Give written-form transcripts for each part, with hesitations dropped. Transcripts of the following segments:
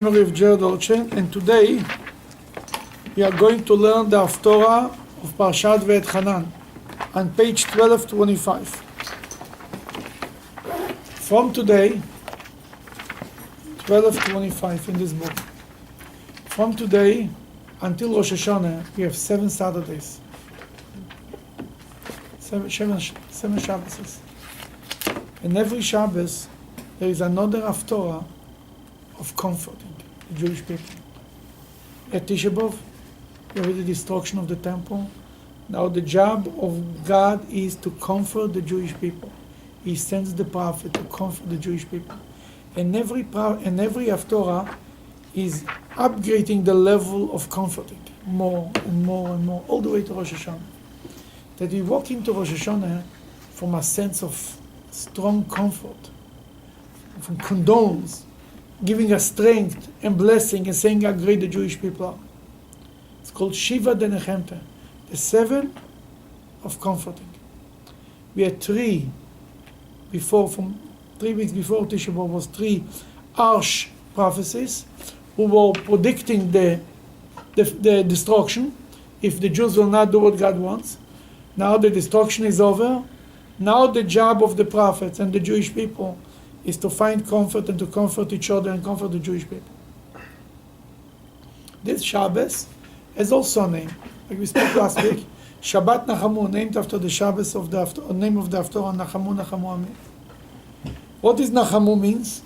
Of Jared Olchen, and today we are going to learn the Haftorah of Parshat V'Etchanan on page 1225. From today, 1225 in this book. From today until Rosh Hashanah, we have 7 Saturdays, 7 Shabbos. And every Shabbos there is another Haftorah of comforting the Jewish people. At Tisha B'Av, we have the destruction of the temple. Now the job of God is to comfort the Jewish people. He sends the prophet to comfort the Jewish people. And every Haftorah is upgrading the level of comforting, more and more and more, all the way to Rosh Hashanah. That we walk into Rosh Hashanah from a sense of strong comfort, from condolence, giving us strength and blessing and saying how great the Jewish people are. It's called Shabbat Nachamu, the 7 of comforting. We had 3 before, from 3 weeks before Tisha B'Av was 3 harsh prophecies who were predicting the destruction if the Jews will not do what God wants. Now the destruction is over. Now the job of the prophets and the Jewish people is to find comfort and to comfort each other and comfort the Jewish people. This Shabbos has also a name, like we spoke last week. Shabbat Nachamu, named after the Shabbos of the name of the Haftorah, Nachamu Nachamu. What does Nachamu means?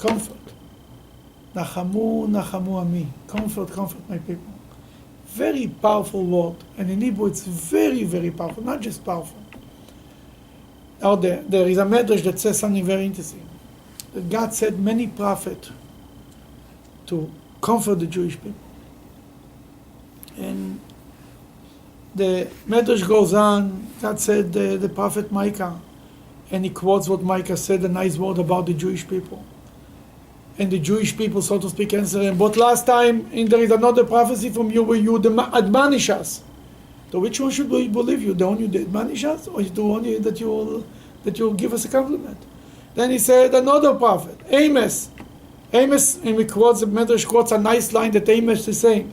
Comfort. Nachamu Nachamu, comfort, comfort my people. Very powerful word, and in Hebrew it's very, very powerful, not just powerful. Now there is a medrash that says something very interesting. That God sent many prophets to comfort the Jewish people. And the medrash goes on, God said the prophet Micah, and he quotes what Micah said, a nice word about the Jewish people. And the Jewish people, so to speak, answer him, but last time there is another prophecy from you where you admonish us. So which one should we believe you? The one you admonish us, or the one that you will give us a compliment? Then he said another prophet, Amos. Amos, and we quotes, the Medrash quotes a nice line that Amos is saying.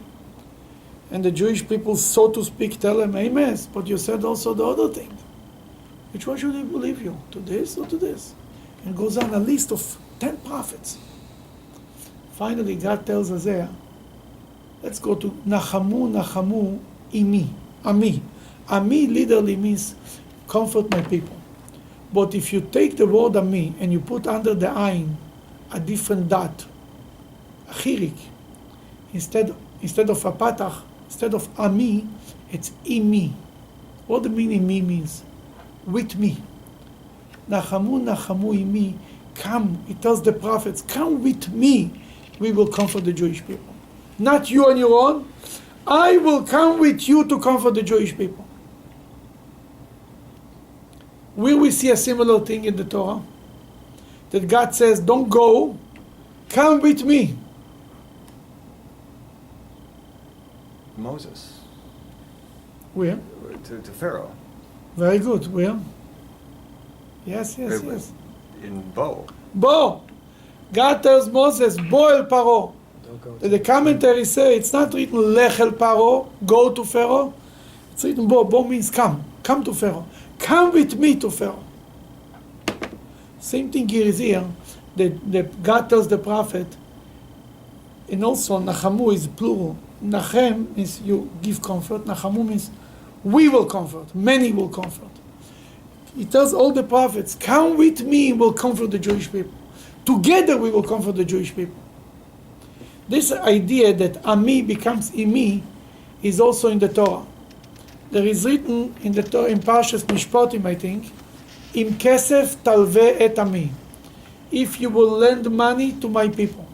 And the Jewish people, so to speak, tell him, Amos, but you said also the other thing. Which one should we believe you? To this or to this? And goes on a list of 10 prophets. Finally, God tells Isaiah, let's go to Nachamu Nachamu Imi. Ami. Ami literally means comfort my people. But if you take the word Ami and you put under the ayin a different dot, a chirik, instead of a patach, instead of Ami, it's Imi. What the meaning Imi means? With me. Nachamu Nachamu Imi. Come, it tells the prophets, come with me, we will comfort the Jewish people. Not you on your own. I will come with you to comfort the Jewish people. Will we see a similar thing in the Torah? That God says, don't go, come with me. Moses. Where? To Pharaoh. Very good. Where? Yes. In Bo. Bo. God tells Moses, Bo el Paro. The commentary say it's not written Lech el Paro, go to Pharaoh. It's written Bo. Bo means come to Pharaoh. Come with me to Pharaoh. Same thing here is here. That God tells the prophet, and also Nachamu is plural. Nachem means you give comfort. Nachamu means we will comfort. Many will comfort. He tells all the prophets, come with me, we'll comfort the Jewish people. Together we will comfort the Jewish people. This idea that Ami becomes Imi is also in the Torah. There is written in the Torah, in Parshat Mishpatim, I think, Im kesef talve et Ami. If you will lend money to my people.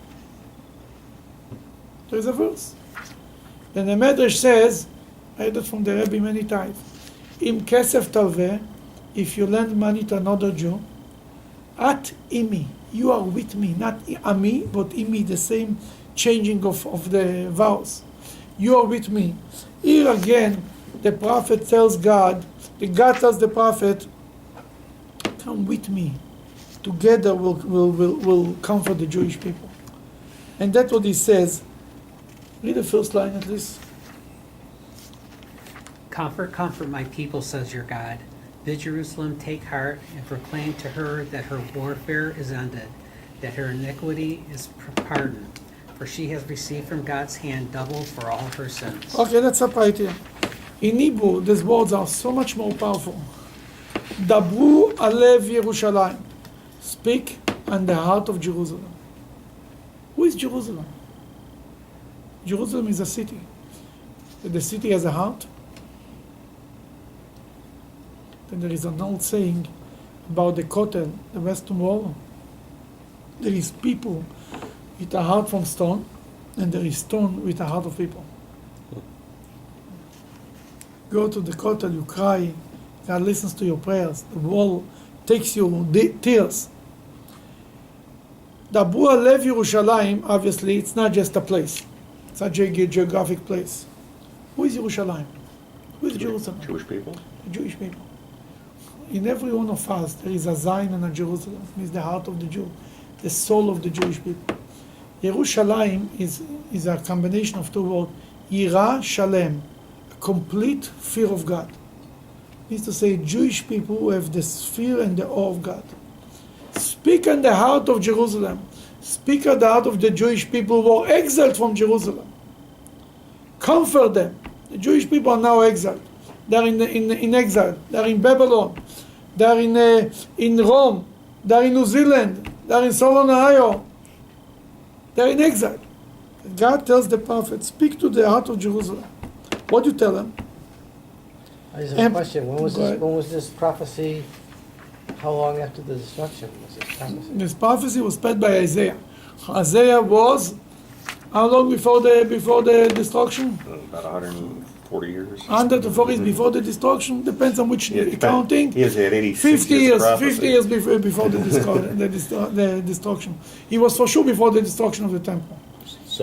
There is a verse. Then the Medrash says, I heard it from the Rebbe many times, Im kesef talve, if you lend money to another Jew, at Imi, you are with me, not Ami, but Imi, the same changing of the vowels. You are with me. Here again, the prophet tells God, God tells the prophet, come with me. Together we'll comfort the Jewish people. And that's what he says. Read the first line at least. Comfort, comfort my people, says your God. Bid Jerusalem take heart and proclaim to her that her warfare is ended, that her iniquity is pardoned, for she has received from God's hand double for all her sins. Okay, let's stop right here. In Hebrew, these words are so much more powerful. Dabru alev Yerushalayim. Speak on the heart of Jerusalem. Who is Jerusalem? Jerusalem is a city. The city has a heart. Then there is an old saying about the Kotel, the Western Wall. There is people with a heart from stone, and there is stone with a heart of people. Go to the Kotel, you cry, God listens to your prayers. The wall takes your tears. Dabru alev Yerushalayim, obviously, it's not just a place. It's not a geographic place. Who is Yerushalayim? Who is Jerusalem? Jewish people? The Jewish people. In every one of us, there is a Zion and a Jerusalem. It means the heart of the Jew, the soul of the Jewish people. Yerushalayim is a combination of two words. Yira Shalem, a complete fear of God. It means to say Jewish people who have the fear and the awe of God. Speak on the heart of Jerusalem. Speak on the heart of the Jewish people who are exiled from Jerusalem. Comfort them. The Jewish people are now exiled. They're in exile. They're in Babylon. They're in Rome. They're in New Zealand. They're in Solomon, Ohio. They're in exile. God tells the prophet, speak to the heart of Jerusalem. What do you tell them? I just have a question. When was this prophecy? How long after the destruction was this prophecy? This prophecy was spread by Isaiah. Isaiah was how long before the destruction? About 140 years. 140 years before the destruction. Depends on which counting. He has had 86 50 years. prophecy. 50 years before the destruction. He was for sure before the destruction of the temple.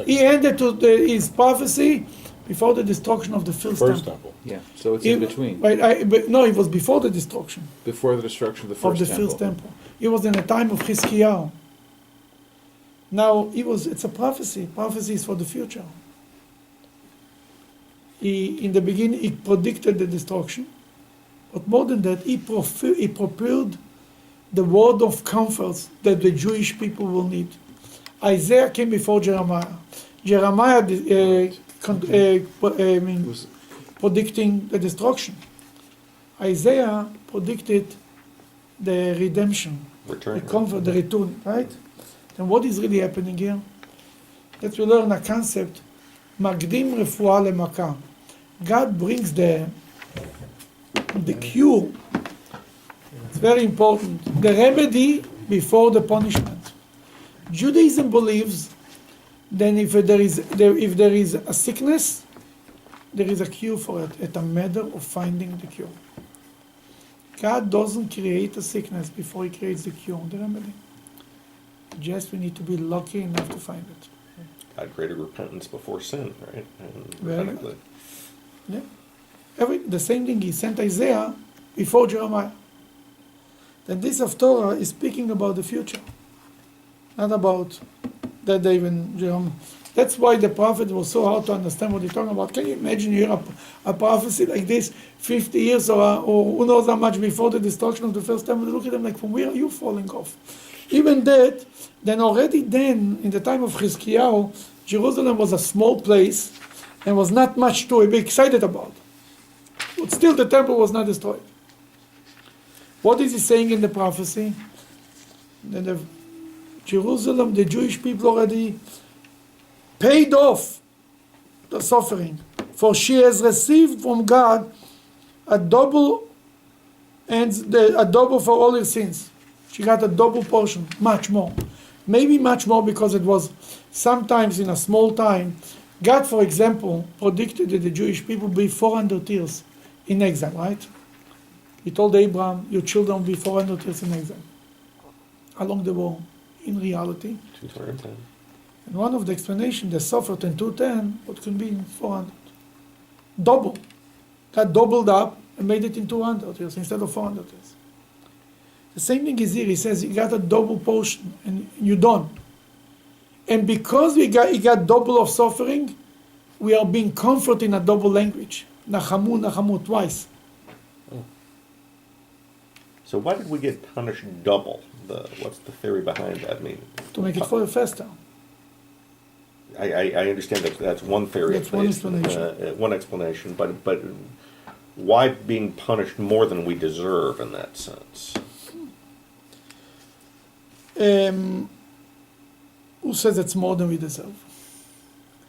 He ended his prophecy before the destruction of the first temple. Yeah, so it's in between. But no, it was before the destruction Before the destruction of the first temple. It was in the time of Chizkiyahu. Now it's a prophecy. Prophecy is for the future. In the beginning, he predicted the destruction, but more than that, he prepared the word of comfort that the Jewish people will need. Isaiah came before Jeremiah. Jeremiah predicting the destruction. Isaiah predicted the redemption, Return. the comfort, the return, right? And what is really happening here? That we learn a concept, Magdim Refuah Lemaka. God brings the cure. It's very important. The remedy before the punishment. Judaism believes then if there is a sickness, there is a cure for it. It's a matter of finding the cure. God doesn't create a sickness before he creates the cure, the remedy. Just we need to be lucky enough to find it. God created repentance before sin, right? And Very repentantly. Yeah. The same thing he sent Isaiah before Jeremiah. Then this Haftorah is speaking about the future, not about that David Jeremiah. That's why the prophet was so hard to understand what he's talking about. Can you imagine you hear a prophecy like this 50 years or who knows how much before the destruction of the first temple? Look at them like, from where are you falling off? Even that, then in the time of Chizkiyahu, Jerusalem was a small place and was not much to be excited about. But still the temple was not destroyed. What is he saying in the prophecy? That Jerusalem, the Jewish people already paid off the suffering, for she has received from God a double for all her sins. She got a double portion, much more. Maybe much more because it was sometimes in a small time. God, for example, predicted that the Jewish people will be 400 years in exile, right? He told Abraham, your children will be 400 years in exile. How long they were in reality? 210. And one of the explanations, they suffered in 210, what can be in 400. Double. God doubled up and made it in 200 years instead of 400 years. The same thing is here. He says you got a double portion and you're done. And because he got double of suffering, we are being comforted in a double language. Nachamu, Nachamu, twice. So why did we get punished double? What's the theory behind that? I mean, To make it for faster. I understand that's one theory. That's one explanation. One explanation, but why being punished more than we deserve in that sense? Who says it's more than we deserve?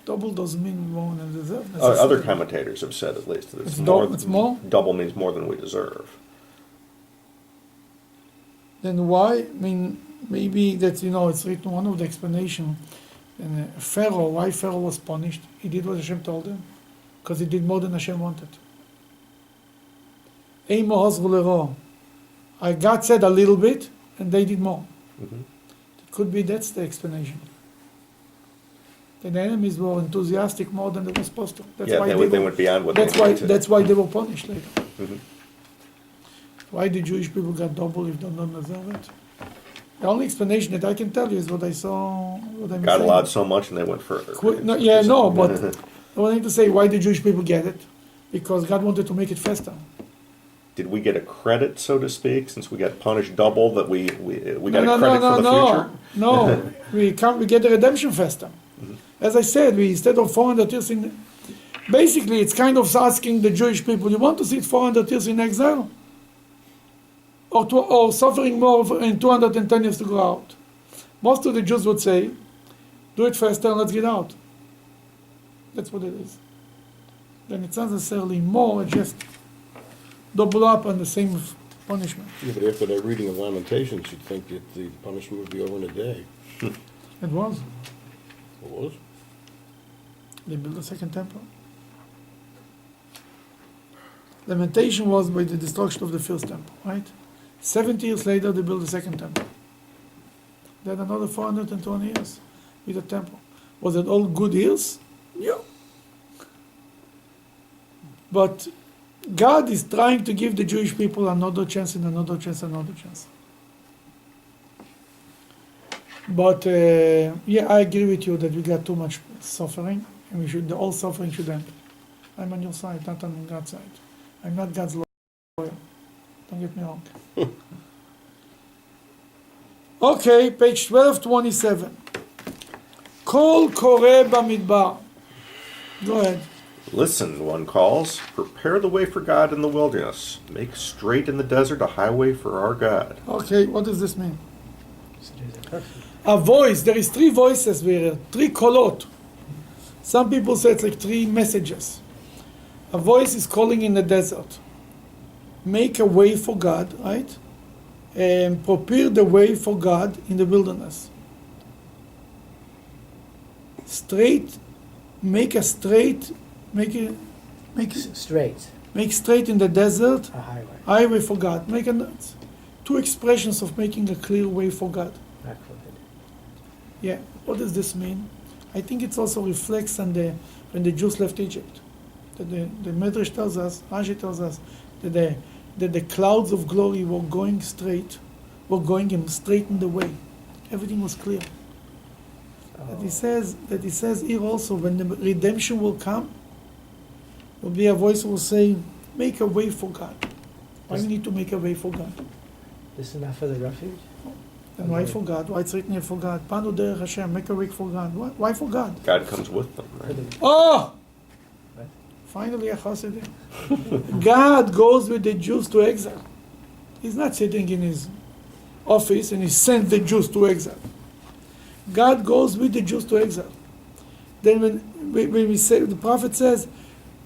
Double doesn't mean more than we deserve. Other commentators have said at least that It's more? Double means more than we deserve. Then why? I mean, maybe that, it's written one of the explanation. And Pharaoh, why Pharaoh was punished? He did what Hashem told him, because he did more than Hashem wanted. God said a little bit, and they did more. Mm-hmm. It could be that's the explanation. The enemies were enthusiastic more than they were supposed to. That's why they went beyond what they wanted to. That's why they were punished later. Mm-hmm. Why the Jewish people got double if they don't deserve it? The only explanation that I can tell you is what I saw. God allowed so much, and they went further. But I wanted to say why the Jewish people get it, because God wanted to make it faster. Did we get a credit, so to speak, since we got punished double? That we got a credit for the future? No, we get the redemption faster. Mm-hmm. As I said, instead of 400 years basically it's kind of asking the Jewish people, you want to sit 400 years in exile? Or suffering more in 210 years to go out? Most of the Jews would say, do it faster and let's get out. That's what it is. Then it's not necessarily more, just double up on the same punishment. Yeah, but after that reading of Lamentations, you'd think that the punishment would be over in a day. It was. It was? They built a second temple. Lamentation was by the destruction of the first temple, right? 70 years later, they built the second temple. They had another 420 years with the temple. Was it all good years? Yeah. But God is trying to give the Jewish people another chance and another chance and another chance. But I agree with you that we got too much suffering, and all suffering should end. I'm on your side, not on God's side. I'm not God's lawyer. Don't get me wrong. Okay, page 1227. Kol Koreh Bamidbar. Go ahead. Listen, one calls, prepare the way for God in the wilderness. Make straight in the desert a highway for our God. Okay, what does this mean? A voice. There is three voices here, three kolot. Some people say it's like three messages. A voice is calling in the desert. Make a way for God, right? And prepare the way for God in the wilderness. Straight, make straight in the desert, A highway. highway for God. Two expressions of making a clear way for God. Not crooked. Yeah, what does this mean? I think it also reflects on when the Jews left Egypt. That the Medrash tells us, Rashi tells us, that the clouds of glory were going him straight in the way. Everything was clear. That he says here also, when the redemption will come, will be a voice who will say, make a way for God. Why we need to make a way for God? This is not for the refuge? And why for God? Why it's written here for God? Panu derech Hashem, make a way for God. Why for God? God comes with them, right? Oh! What? Finally a chassid. God goes with the Jews to exile. He's not sitting in his office and he sends the Jews to exile. God goes with the Jews to exile. Then when we say, the prophet says,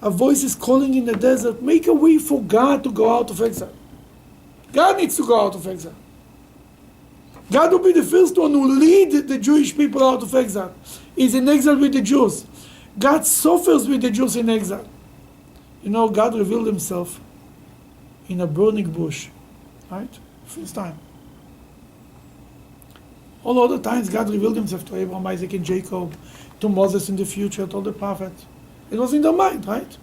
a voice is calling in the desert, make a way for God to go out of exile. God needs to go out of exile. God will be the first one who lead the Jewish people out of exile. He's in exile with the Jews. God suffers with the Jews in exile. God revealed himself in a burning bush. Right? First time. All other times God revealed himself to Abraham, Isaac, and Jacob, to Moses in the future, to all the prophets. It was in their mind, right?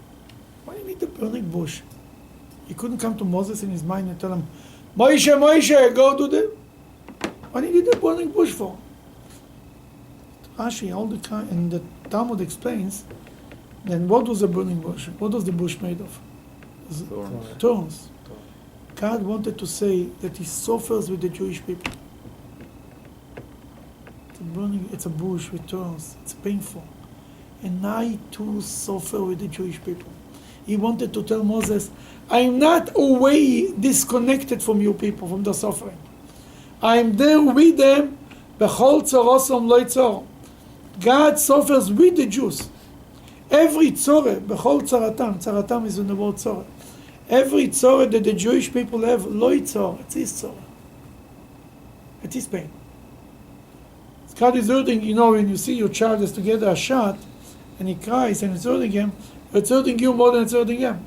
Why do you need the burning bush? He couldn't come to Moses in his mind and tell him, Moshe, go do the... What do you need the burning bush for? Ashi, all the kind, and the Talmud explains. Then what was the burning bush? What was the bush made of? Thorns. Thorns. God wanted to say that He suffers with the Jewish people. It's a bush with thorns. It's painful. And I too suffer with the Jewish people. He wanted to tell Moses, I am not away disconnected from you people, from the suffering. I am there with them. Bechol tzorosom lo tzor. God suffers with the Jews. Every tzore, bechol tzaratam is in the word tzore. Every tzore that the Jewish people have, lo tzor, it's his tzore. It's his pain. God is hurting, when you see your child has to get a shot, and he cries and it's hurting him, it's hurting you more than it's hurting him.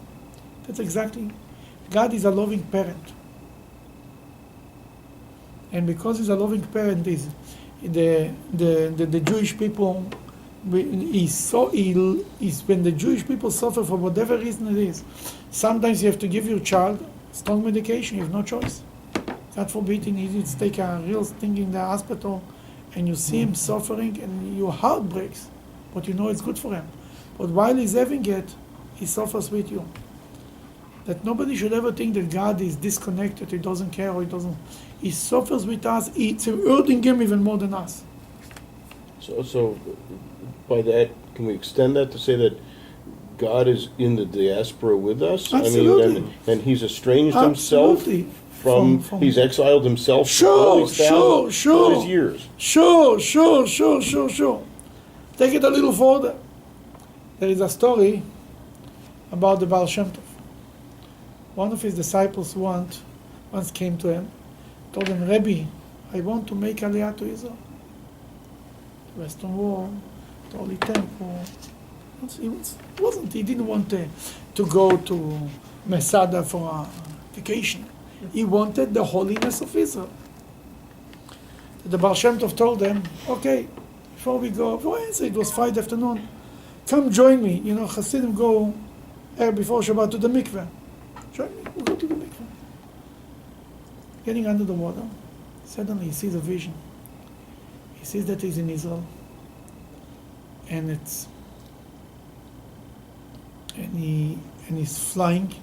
That's exactly. God is a loving parent. And because He's a loving parent, the Jewish people, when the Jewish people suffer for whatever reason it is, sometimes you have to give your child strong medication, you have no choice. God forbid he needs to take a real thing in the hospital, and you see him suffering and your heart breaks, but you know it's good for him. But while he's having it, he suffers with you. That nobody should ever think that God is disconnected, He doesn't care, or He suffers with us, it's hurting Him even more than us. So by that, can we extend that to say that God is in the diaspora with us? Absolutely. I mean, and He's estranged Absolutely. Himself from He's exiled Himself for all these all these years. Sure. Take it a little further. There is a story about the Baal Shem Tov. One of his disciples once came to him, told him, Rebbe, I want to make Aliyah to Israel. The Western Wall, the Holy Temple. He didn't want to go to Masada for a vacation. He wanted the holiness of Israel. The Baal Shem Tov told them, okay, before we go, it was Friday afternoon, come join me. Hasidim go before Shabbat to the mikveh. Join me, we'll go to the mikveh. Getting under the water, suddenly he sees a vision. He sees that he's in Israel, and he's flying,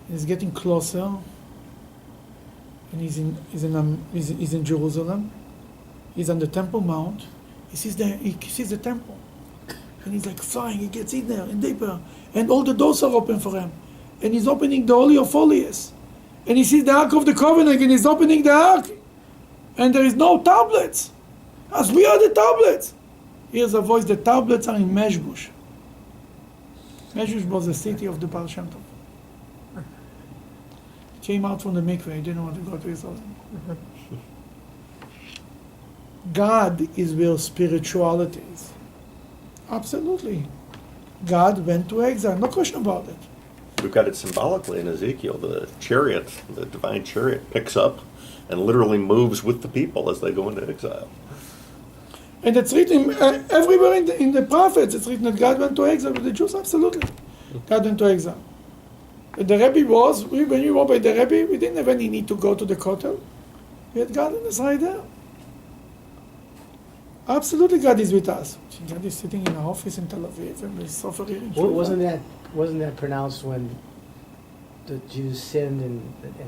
and he's getting closer, and he's in Jerusalem. He's on the Temple Mount. He sees the temple, and he's like flying. He gets in there and deeper, and all the doors are open for him, and he's opening the Holy of Holies, and he sees the Ark of the Covenant, and he's opening the Ark, and there is no tablets, as we are the tablets. Here's a voice: the tablets are in Meshbush. Meshbush was the city of the Baal Shem Tov. Came out from the mikveh. He didn't want to go to Israel. God is where spirituality is. Absolutely. God went to exile, no question about it. We've got it symbolically in Ezekiel. The chariot, the divine chariot, picks up and literally moves with the people as they go into exile. And it's written everywhere in the prophets. It's written that God went to exile with the Jews. Absolutely. God went to exile. And the Rebbe was, when we were by the Rebbe, we didn't have any need to go to the Kotel. We had God in Israel there. Absolutely, God is with us. God is sitting in an office in Tel Aviv and we're suffering. Wasn't that pronounced when the Jews sinned and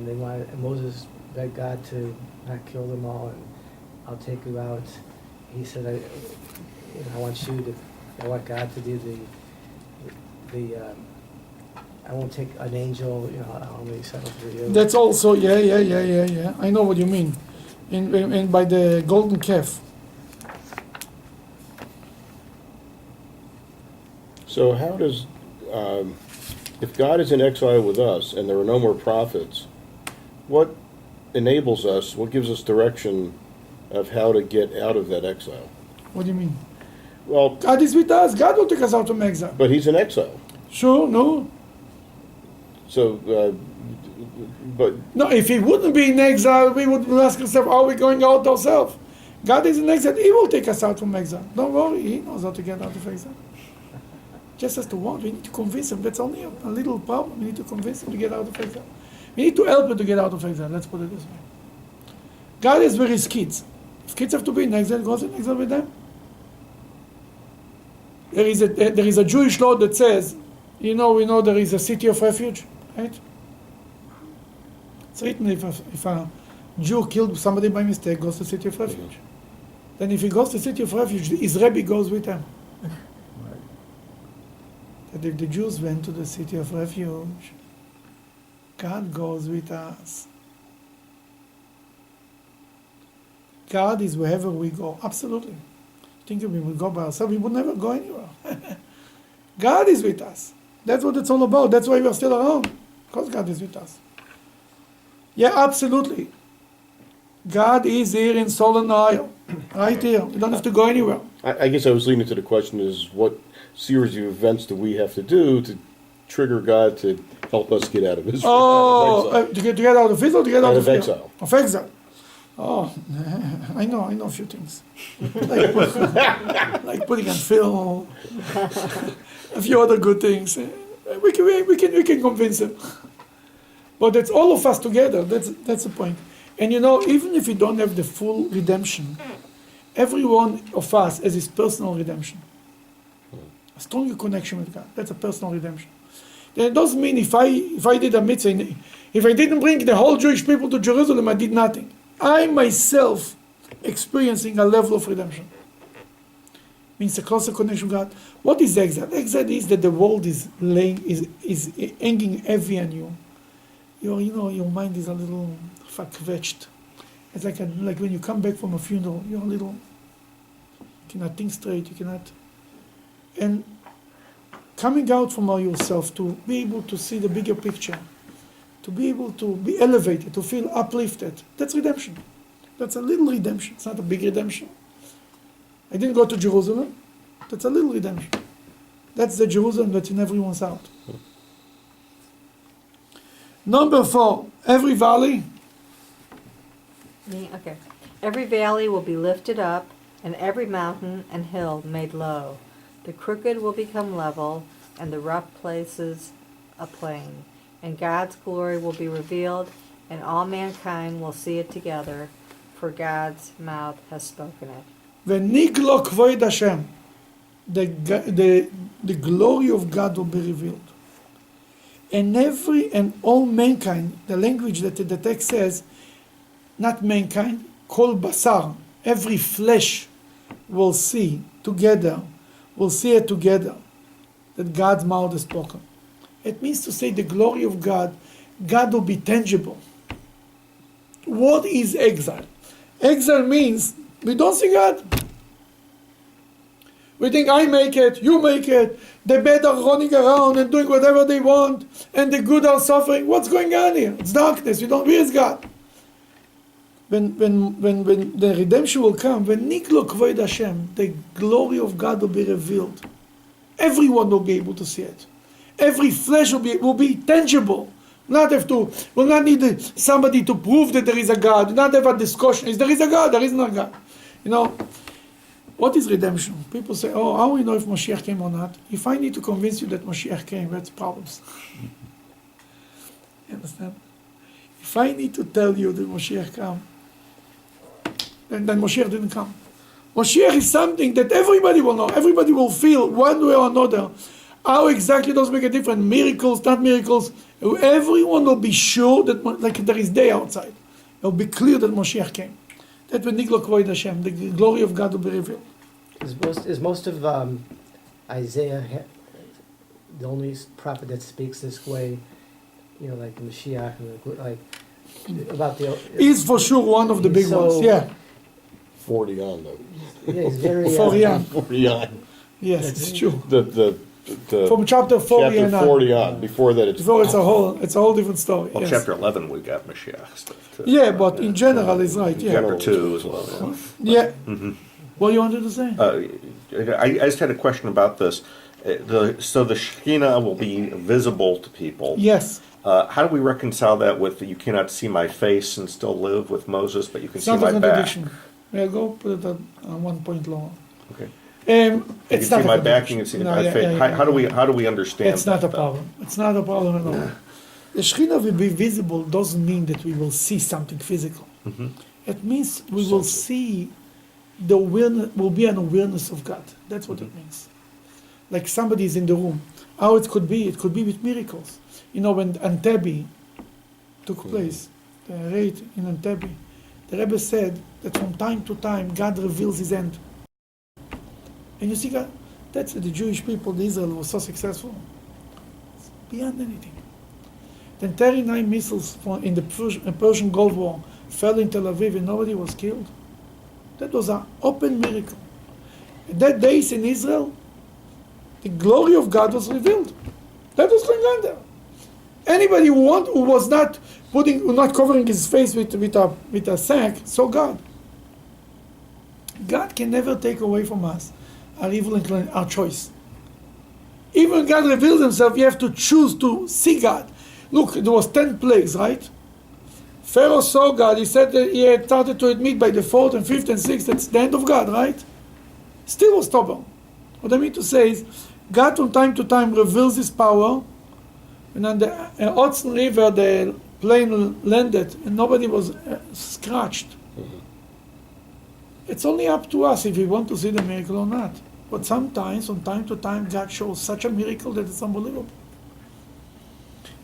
they wanted, and Moses begged God to not kill them all, and I'll take you out. He said, I want God to do I won't take an angel, I'll only settle for you. That's also, yeah. I know what you mean. In by the golden calf. So how does, if God is in exile with us and there are no more prophets, what enables us, what gives us direction of how to get out of that exile? What do you mean? Well, God is with us. God will take us out from exile. but He's in exile. Sure, no. So, but No, if He wouldn't be in exile, we would ask ourselves, are we going out ourselves? God is in exile. He will take us out from exile. Don't worry. He knows how to get out of exile. Just as to want, we need to convince Him. That's only a little problem. We need to convince Him to get out of exile. We need to help Him to get out of exile. Let's put it this way. God is with His kids. If kids have to be in exile, God's in exile with them. There is a Jewish law that says, we know there is a city of refuge, right? It's written if a Jew killed somebody by mistake, goes to city of refuge. Then if he goes to city of refuge, his Rebbe goes with him. That if the Jews went to the city of refuge, God goes with us. God is wherever we go. Absolutely. Think if we would go by ourselves, we would never go anywhere. God is with us. That's what it's all about. That's why we are still around. Because God is with us. Yeah, absolutely. God is here in Solon Isle. Right here. You don't have to go anywhere. I guess I was leading to the question is what series of events do we have to do to trigger God to help us get out of Israel? To get out of Israel, to get out of here? exile. Of exile. Oh, I know a few things. like putting on film, a few other good things. We can convince them. But it's all of us together. That's the point. And even if we don't have the full redemption, every one of us has his personal redemption. A stronger connection with God. That's a personal redemption. Then it doesn't mean if I did a mitzvah, if I didn't bring the whole Jewish people to Jerusalem, I did nothing. I myself experiencing a level of redemption. Means a closer connection with God. What is exile? Exile is that the world is hanging heavy on you. Your mind is a little verquetscht. It's like when you come back from a funeral, you're a little, you cannot think straight, you cannot. And coming out from yourself to be able to see the bigger picture, to be able to be elevated, to feel uplifted, that's redemption. That's a little redemption. It's not a big redemption. I didn't go to Jerusalem. That's a little redemption. That's the Jerusalem that's in everyone's heart. Number 4, every valley. Okay. Every valley will be lifted up, and every mountain and hill made low. The crooked will become level, and the rough places a plain. And God's glory will be revealed, and all mankind will see it together, for God's mouth has spoken it. V'niglo kvoid Hashem. The glory of God will be revealed. And all mankind, the language that the text says, not mankind, kol basar, every flesh will see it together, that God's mouth has spoken. It means to say the glory of God will be tangible. What is exile? Exile means we don't see God. We think I make it, you make it, the bad are running around and doing whatever they want, and the good are suffering. What's going on here? It's darkness. Where is God? When the redemption will come, when Niklo Kvoid Hashem, the glory of God will be revealed. Everyone will be able to see it. Every flesh will be tangible. Will not need somebody to prove that there is a God. Will not have a discussion. Is there is a God? There is no God. What is redemption? People say, how we know if Mashiach came or not? If I need to convince you that Mashiach came, that's problems. You understand? If I need to tell you that Mashiach came, then Mashiach didn't come. Mashiach is something that everybody will know. Everybody will feel one way or another. How exactly does it make a difference? Miracles, not miracles. Everyone will be sure that, like there is day outside, it will be clear that Mashiach came. That when Niklo Kvoid Hashem, the glory of God will be revealed. Is most of Isaiah the only prophet that speaks this way? Like the Mashiach, about the. He's for sure one of the big ones. Yeah. 40 on though. Yeah, he's very. 40 on. 40 on. Yes, it's true. The From chapter 40 chapter and on. 40 on. Before that, it's it's a whole different story. Well, yes. chapter 11, we got Mashiach stuff too. Yeah, but in general, it's right. Yeah. Chapter 2 as well. Yeah. What you wanted to say? I just had a question about this. So the Shekhinah will be visible to people. Yes. How do we reconcile that with you cannot see my face and still live with Moses, but you can It's see not a my back? contradiction. Yeah, go put it on 1 point lower. Okay. It's You can not see a my back, you contradiction. can see No, my yeah, face. yeah, yeah. How do we understand It's not that, a problem. It's not a problem at all. The Shekhinah will be visible doesn't mean that we will see something physical. Mm-hmm. It means we will see will be an awareness of God. That's what it means. like somebody is in the room. How it could be with miracles. You know, when Entebbe took place, the raid in Entebbe, the Rebbe said that from time to time God reveals his hand. And you see, God, that's the Jewish people, the Israel was so successful. It's beyond anything. Then 39 missiles in the Persian Gulf War fell in Tel Aviv and nobody was killed. That was an open miracle. In that days in Israel, the glory of God was revealed. That was going on there. Anybody who was not covering his face with a sack, saw God. God can never take away from us our evil inclination, our choice. Even when God reveals himself, you have to choose to see God. Look, there was 10 plagues, right? Pharaoh saw God. He said that he had started to admit by the 4th and 5th and 6th that's the end of God, right? Still was stubborn. What I mean to say is, God from time to time reveals his power, and on the Hudson River the plane landed and nobody was scratched. Mm-hmm. It's only up to us if we want to see the miracle or not. But sometimes, from time to time, God shows such a miracle that it's unbelievable.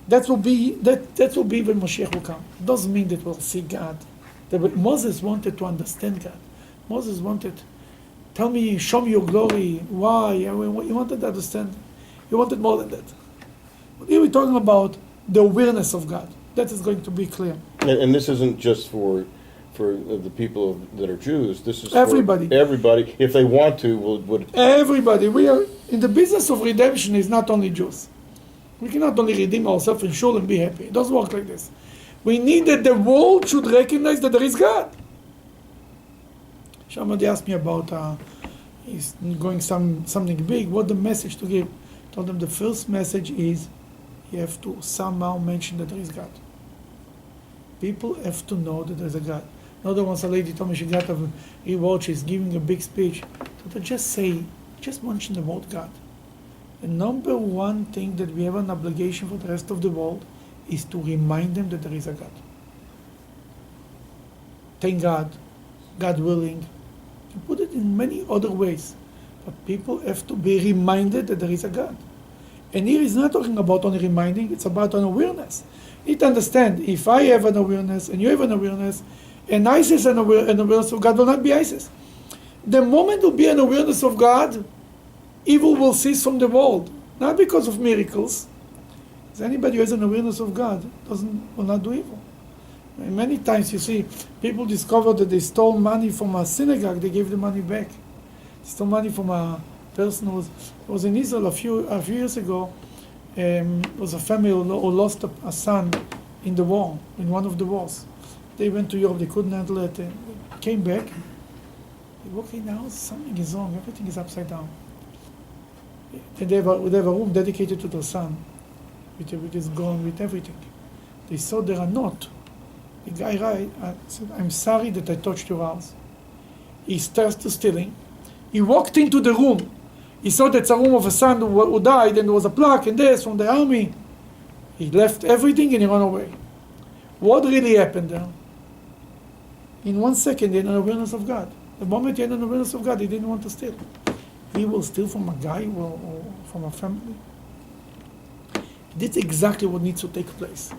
That will be when Mashiach will come. Doesn't mean that we'll see God. Moses wanted to understand God. Moses wanted, tell me, show me your glory. Why? He wanted to understand. He wanted more than that. But here we're talking about the awareness of God. That is going to be clear. And this isn't just for the people that are Jews. This is Everybody. For everybody. If they want to, would. Everybody. We are in the business of redemption. Is not only Jews. We cannot only redeem ourselves in shul and be happy. It doesn't work like this. We need that the world should recognize that there is God. Somebody asked me about he's going something big. What the message to give? I told them the first message is you have to somehow mention that there is God. People have to know that there is a God. Another once a lady told me she got a reward, she's giving a big speech. So to just mention the word God. The number one thing that we have an obligation for the rest of the world is to remind them that there is a God. Thank God, God willing. You put it in many other ways. But people have to be reminded that there is a God. And here is not talking about only reminding, it's about an awareness. You need to understand, if I have an awareness and you have an awareness, and ISIS an awareness of God will not be ISIS. The moment will be an awareness of God, evil will cease from the world. Not because of miracles. Because anybody who has an awareness of God will not do evil. And many times you see people discover that they stole money from a synagogue, they gave the money back. They stole money from a person who was in Israel a few years ago. Was a family who lost a son in the war, in one of the wars. They went to Europe, they couldn't handle it, they came back. They walk in the house, something is wrong, everything is upside down. And they have a room dedicated to their son, with his gun, with everything. They saw there are not. The guy said, I'm sorry that I touched your house. He starts to stealing. He walked into the room. He saw that's a room of a son who died, and there was a plaque and this from the army. He left everything and he ran away. What really happened there? In 1 second, he had an awareness of God. The moment he had an awareness of God, he didn't want to steal. He will steal from a guy or from a family. That's exactly what needs to take place.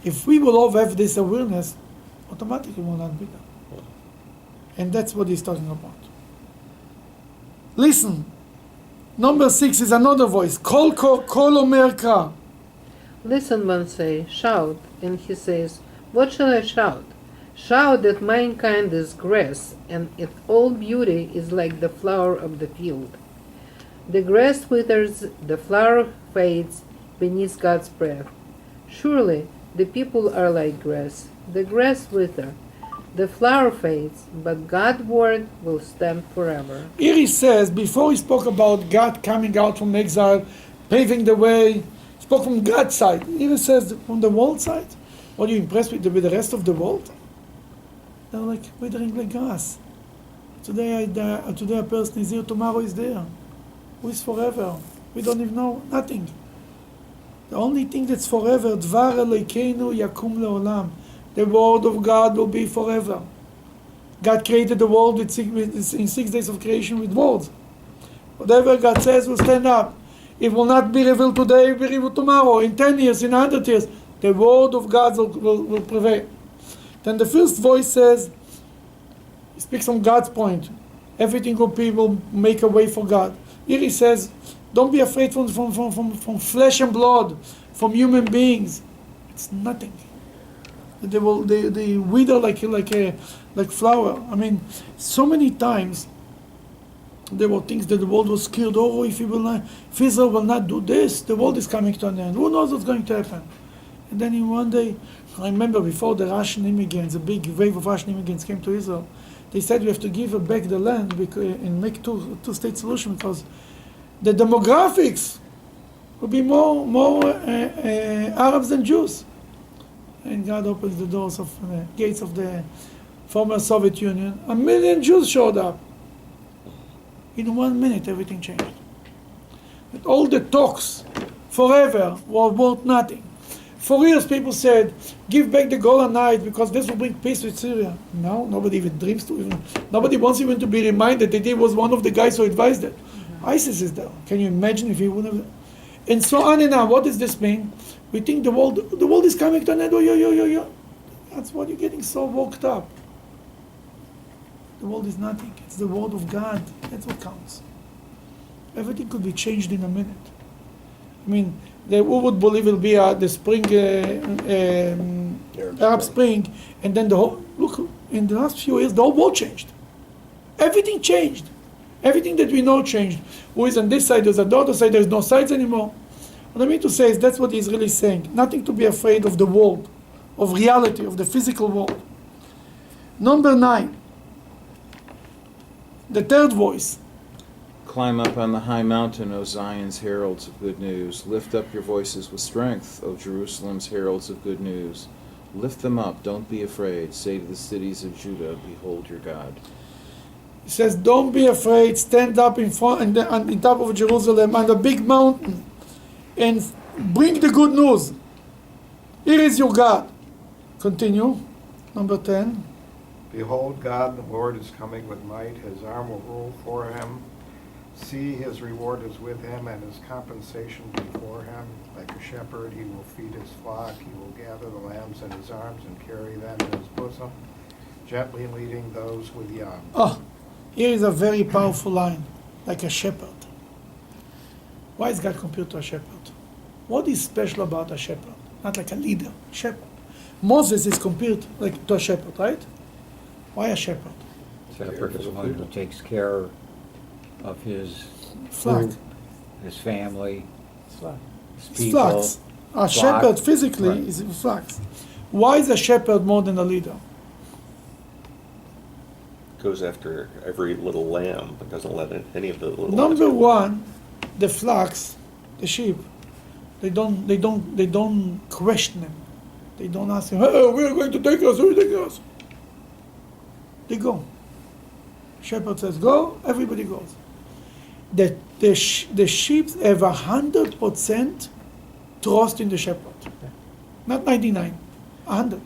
If we will all have this awareness, automatically we will not be there. And that's what he's talking about. Listen. Number 6 is another voice. Kol Omerka. Listen, one say, shout, and he says, what shall I shout? Shout that mankind is grass, and its all beauty is like the flower of the field. The grass withers, the flower fades beneath God's breath. Surely the people are like grass. The grass withers, the flower fades, but God's word will stand forever. Here he says, before he spoke about God coming out from exile, paving the way, he spoke from God's side. Here he says, from the world side, what are you impressed with the rest of the world? They're like withering like grass. Today a person is here, tomorrow is there. Who is forever? We don't even know, nothing. The only thing that's forever, Dvar Elokeinu Yakum Leolam. The word of God will be forever. God created the world in 6 days of creation with words. Whatever God says will stand up. It will not be revealed today, it will be revealed tomorrow, in 10 years, in 100 years. The word of God will prevail. Then the first voice says, he speaks from God's point. Everything will make a way for God. Here he says, don't be afraid from flesh and blood, from human beings. It's nothing. They wither like flower. I mean, so many times there were things that the world was scared. Oh, if Israel will not do this, the world is coming to an end. Who knows what's going to happen? And then in one day, I remember before the Russian immigrants, a big wave of Russian immigrants came to Israel, they said we have to give back the land and make two-state solution because the demographics will be more Arabs than Jews. And God opens the doors of gates of the former Soviet Union. 1 million Jews showed up. In 1 minute, everything changed. But all the talks forever were worth nothing. For years, people said, give back the Golan Heights because this will bring peace with Syria. No, nobody even dreams to even, nobody wants even to be reminded that he was one of the guys who advised it. ISIS is there. Can you imagine if he would have? And so on and on. What does this mean? We think the world is coming to an end. Oh, yo. That's why you're getting so worked up. The world is nothing. It's the word of God. That's what counts. Everything could be changed in a minute. I mean, who would believe it'll be the spring, Arab Spring, and then look, in the last few years, the whole world changed. Everything changed. Everything that we know changed. Who is on this side, there's on the other side, there's no sides anymore. What I mean to say is that's what he's really saying. Nothing to be afraid of the world, of reality, of the physical world. Number 9, the third voice. Climb up on the high mountain, O Zion's heralds of good news. Lift up your voices with strength, O Jerusalem's heralds of good news. Lift them up, don't be afraid. Say to the cities of Judah, behold your God. He says, don't be afraid, stand up in front, on top of Jerusalem, on the big mountain, and bring the good news. Here is your God. Continue. Number 10. Behold, God, the Lord, is coming with might. His arm will rule for him. See, his reward is with him, and his compensation before him. Like a shepherd, he will feed his flock. He will gather the lambs in his arms and carry them in his bosom, gently leading those with young. Oh, here is a very powerful line, like a shepherd. Why is God compared to a shepherd? What is special about a shepherd? Not like a leader, shepherd. Moses is compared to a shepherd, right? Why a shepherd? Shepherd is one who takes care of his Flock. food, his family, his It's people. flocks. A shepherd physically Right. is flocks. Why is a shepherd more than a leader? Goes after every little lamb, but doesn't let any of the little Number lambs go. one, the flocks, the sheep, they don't question them. They don't ask him, "Hey, we are going to take us, who will take us?" They go. Shepherd says, go, everybody goes. The sheep have 100% trust in the shepherd. Not 99, 100.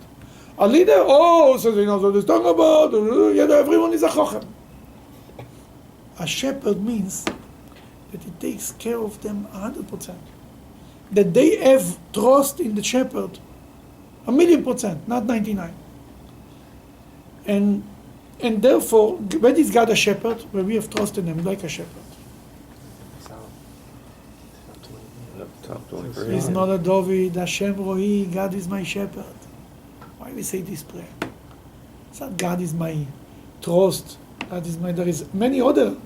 A leader, says he knows what he's talking about, everyone is a chochem. A shepherd means that he takes care of them 100%. That they have trust in the shepherd, 1,000,000%, not 99. And therefore, when is God a shepherd? When we have trust in him like a shepherd. Top 23. He's not a David, Hashem Rohi, God is my shepherd. Why we say this prayer? It's not God is my trust, there is many other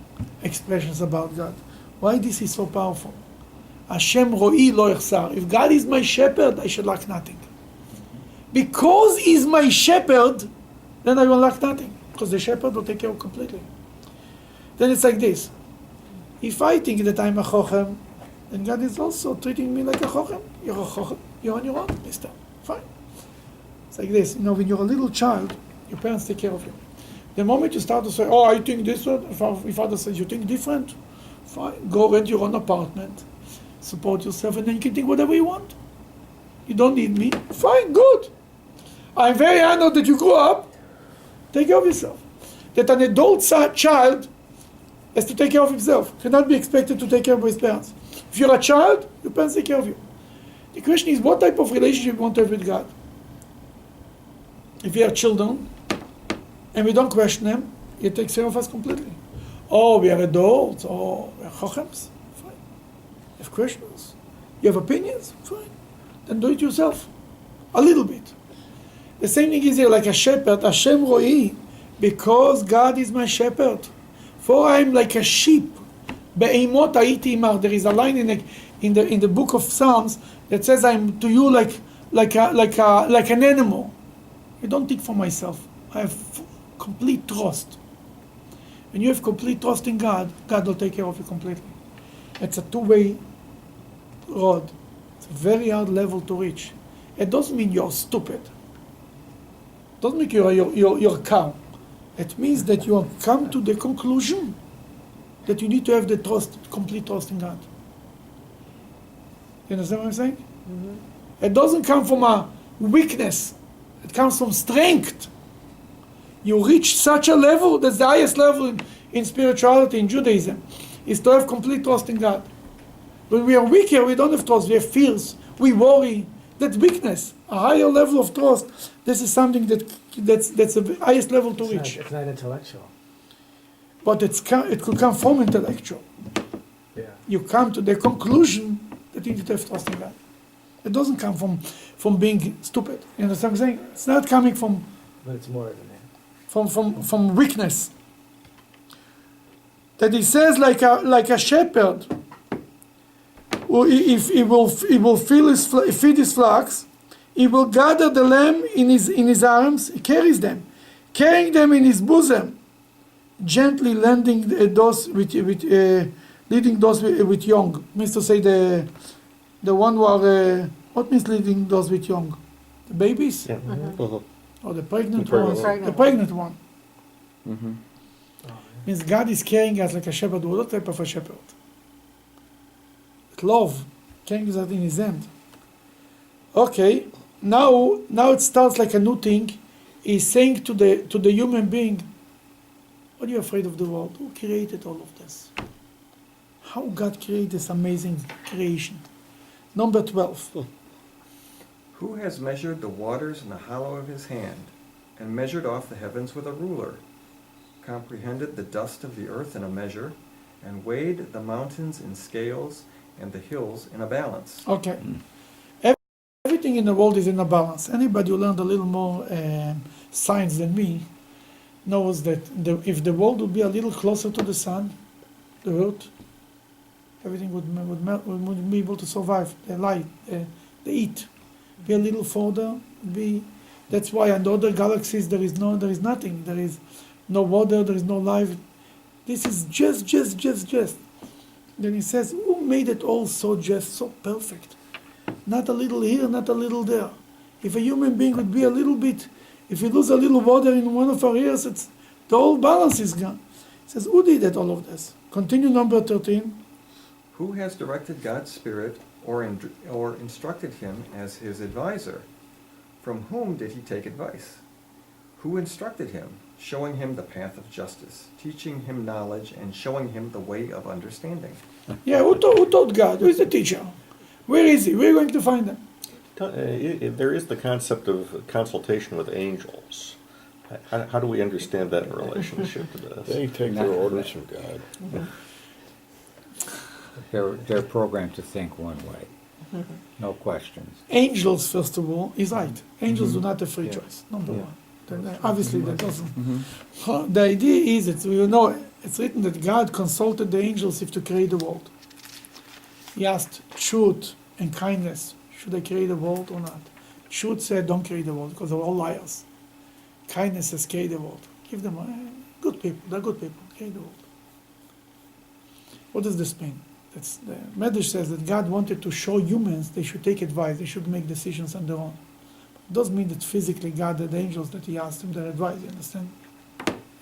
expressions about God. Why this is so powerful? Hashem Ro'i lo yachsar. If God is my shepherd, I should lack nothing. Because he's my shepherd, then I will lack nothing. Because the shepherd will take care of completely. Then it's like this. If I think that I'm a chochem, then God is also treating me like a chochem. You're a chochem. You're on your own, mister. Fine. It's like this. When you're a little child, your parents take care of you. The moment you start to say, I think this one, if father says, you think different, fine. Go rent your own apartment. Support yourself, and then you can think whatever you want. You don't need me. Fine, good. I'm very honored that you grew up. Take care of yourself. That an adult child has to take care of himself. Cannot be expected to take care of his parents. If you're a child, your parents take care of you. The question is, what type of relationship you want to have with God? If we are children, and we don't question them, He takes care of us completely. Oh, we are adults, or we are chochems, fine. You have questions, you have opinions, fine. Then do it yourself, a little bit. The same thing is here, like a shepherd, Hashem ro'i, because God is my shepherd. For I am like a sheep. Be'emot ha'iti imach. There is a line in the book of Psalms that says, I'm to you like an animal. I don't think for myself. I have complete trust. When you have complete trust in God, God will take care of you completely. It's a two-way road. It's a very hard level to reach. It doesn't mean you're stupid. It doesn't mean you're calm. It means that you have come to the conclusion that you need to have the trust, complete trust in God. You understand what I'm saying? Mm-hmm. It doesn't come from a weakness. It comes from strength. You reach such a level, that's the highest level in spirituality, in Judaism, is to have complete trust in God. When we are weaker, we don't have trust, we have fears, we worry. That's weakness. A higher level of trust, this is something that's the highest level to reach. It's not intellectual. But it could come from intellectual. Yeah. You come to the conclusion that you need to have trust in God. It doesn't come from being stupid. You understand what I'm saying? It's not coming from But it's more than that. from weakness. That he says like a shepherd, if he will feed his flocks, he will gather the lamb in his arms, he carries them, carrying them in his bosom, gently leading those with young. Means to say the one who are what means leading those with young? The babies? Yeah. Uh-huh. Or the pregnant pregnant ones? one. The pregnant one. Mm-hmm. Means God is carrying us like a shepherd. What type of a shepherd? With love, carrying us in his hand. Okay, now it starts like a new thing. He's saying to the human being, "What are you afraid of the world? Who created all of this? How God created this amazing creation?" Number 12. Who has measured the waters in the hollow of his hand, and measured off the heavens with a ruler, comprehended the dust of the earth in a measure, and weighed the mountains in scales, and the hills in a balance? Okay. Everything in the world is in a balance. Anybody who learned a little more science than me knows that if the world would be a little closer to the sun, the earth, everything would be able to survive. The light, the heat, be a little further. That's why in the other galaxies there is nothing. There is no water. There is no life. This is just. Then he says, who made it all so perfect? Not a little here, not a little there. If a human being would be a little bit, if we lose a little water in one of our ears, the whole balance is gone. He says, who did all of this? Continue number 13. Who has directed God's Spirit or instructed him as his advisor? From whom did he take advice? Who instructed him, showing him the path of justice, teaching him knowledge, and showing him the way of understanding? Yeah, who taught God? Who is the teacher? Where is he? Where are you going to find him? There is the concept of consultation with angels. How do we understand that in relationship to this? They take their orders from God. They're programmed to think one way. No questions. Angels, first of all, is right. Angels do not have free choice, number one. Obviously, that doesn't. The idea is, it's written that God consulted the angels if to create the world. He asked truth and kindness, should I create the world or not? Truth said, don't create the world, because they're all liars. Kindness says, create the world. Give them good people. They're good people. Create the world. What does this mean? The Medrash says that God wanted to show humans they should take advice, they should make decisions on their own. It doesn't mean that physically God had angels that he asked them their advice, you understand?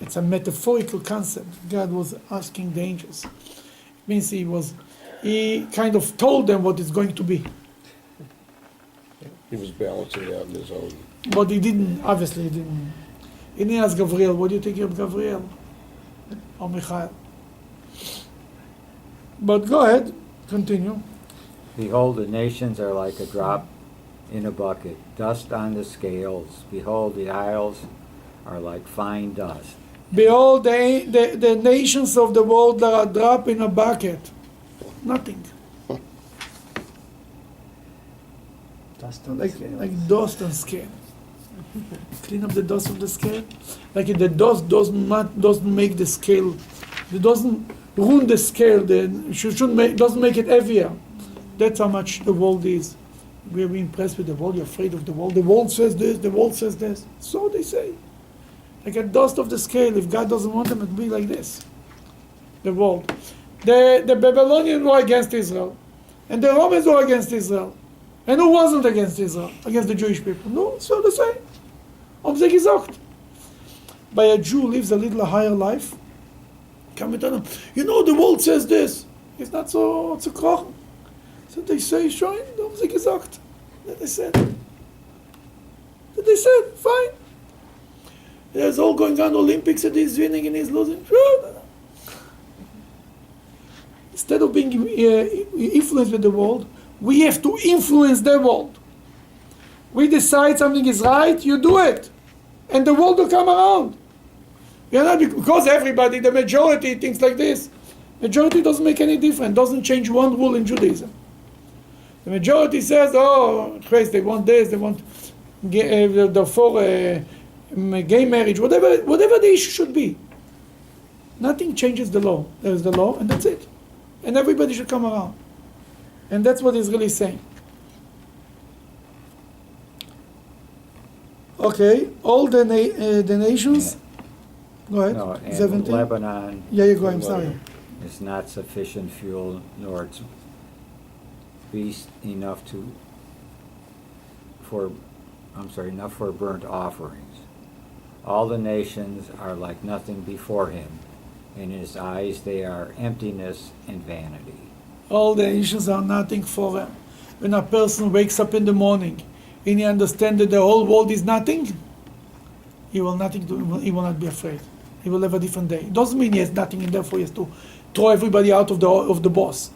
It's a metaphorical concept. God was asking the angels. It means he kind of told them what it's going to be. He was balancing out in his own. But he didn't ask Gabriel, what do you think of Gabriel? Or Michael? But go ahead, continue. Behold, the nations are like a drop in a bucket, dust on the scales. Behold, the isles are like fine dust. Behold, the nations of the world are a drop in a bucket. Nothing. Dust on the scales. Like dust and scale. Clean up the dust of the scale. Like the dust doesn't make the scale. It doesn't ruin the scale. Doesn't make it heavier. That's how much the world is. We're impressed with the world. You're afraid of the world. The world says this. The world says this. So they say. Like a dust of the scale. If God doesn't want them, it'll be like this. The world. The Babylonians were against Israel, and the Romans were against Israel. And who wasn't against Israel? Against the Jewish people? No, so the same. Haben sie gesagt. But a Jew lives a little higher life. Come and tell them, you know, the world says this. It's not so krochen. So they say, schön, haben sie gesagt. That they said. Fine. There's all going on Olympics and he's winning and he's losing. Instead of being influenced with the world, we have to influence the world. We decide something is right, you do it. And the world will come around. Because everybody, the majority thinks like this. Majority doesn't make any difference, doesn't change one rule in Judaism. The majority says, oh, Christ, they want this, they want gay marriage, whatever the issue should be. Nothing changes the law. There is the law, and that's it. And everybody should come around. And that's what he's really saying. Okay, all the nations. Go ahead. No, and 17. Lebanon Yeah, you go. I'm sorry. is not sufficient fuel, nor its beast enough for burnt offerings. All the nations are like nothing before him. In his eyes they are emptiness and vanity. All the nations are nothing for him. When a person wakes up in the morning and he understands that the whole world is nothing, he will not be afraid. He will have a different day. It doesn't mean he has nothing and therefore he has to throw everybody out of the boss.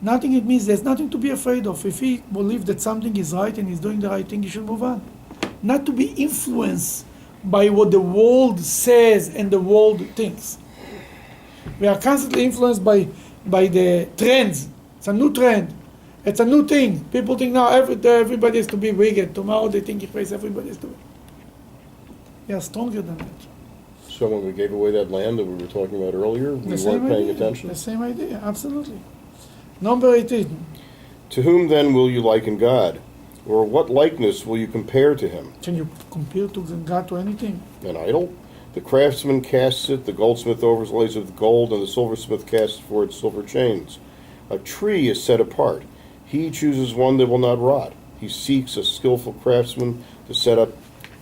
Nothing, it means there's nothing to be afraid of. If he believes that something is right and he's doing the right thing, he should move on. Not to be influenced by what the world says and the world thinks. We are constantly influenced by the trends. It's a new trend. It's a new thing. People think now everybody has to be wicked. Tomorrow they think everybody has to be. We are stronger than that. So when we gave away that land that we were talking about earlier, we The same weren't paying idea. attention. The same idea, absolutely. Number 18. To whom then will you liken God? Or what likeness will you compare to him? Can you compare to God to anything? An idol? The craftsman casts it, the goldsmith overlays it with gold, and the silversmith casts for it silver chains. A tree is set apart. He chooses one that will not rot. He seeks a skillful craftsman to set up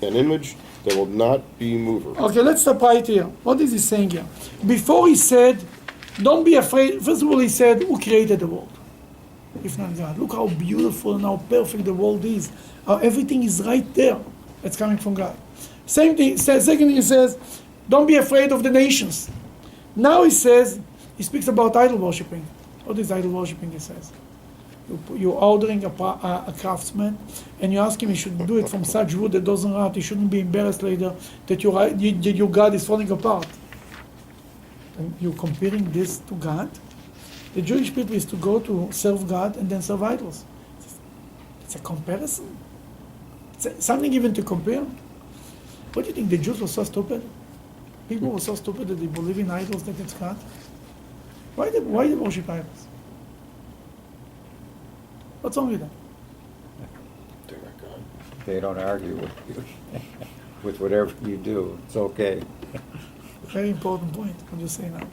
an image that will not be movable. Okay, let's stop right here. What is he saying here? Before he said, don't be afraid. First of all, he said, who created the world? If not God. Look how beautiful and how perfect the world is. How everything is right there. It's coming from God. Same thing. Second thing he says, don't be afraid of the nations. Now he says, he speaks about idol worshipping. What is idol worshipping, he says? You're ordering a craftsman, and you ask him he should do it from such wood that doesn't rot. He shouldn't be embarrassed later that your God is falling apart. And you're comparing this to God? The Jewish people is to go to serve God and then serve idols. It's a comparison. It's something even to compare. What do you think? The Jews were so stupid? People were so stupid that they believe in idols that it's God? Why they worship idols? What's wrong with that? They're not God. They don't argue with you, with whatever you do. It's okay. Very important point. What you say now?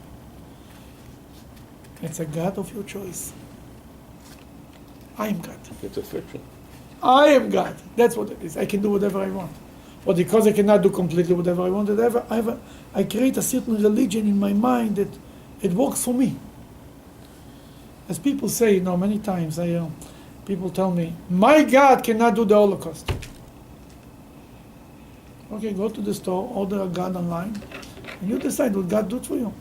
It's a God of your choice. I am God. It's a fiction. I am God. That's what it is. I can do whatever I want. But because I cannot do completely whatever I want, I create a certain religion in my mind that it works for me. As people say, many times, people tell me, my God cannot do the Holocaust. Okay, go to the store, order a God online, and you decide what God did for you.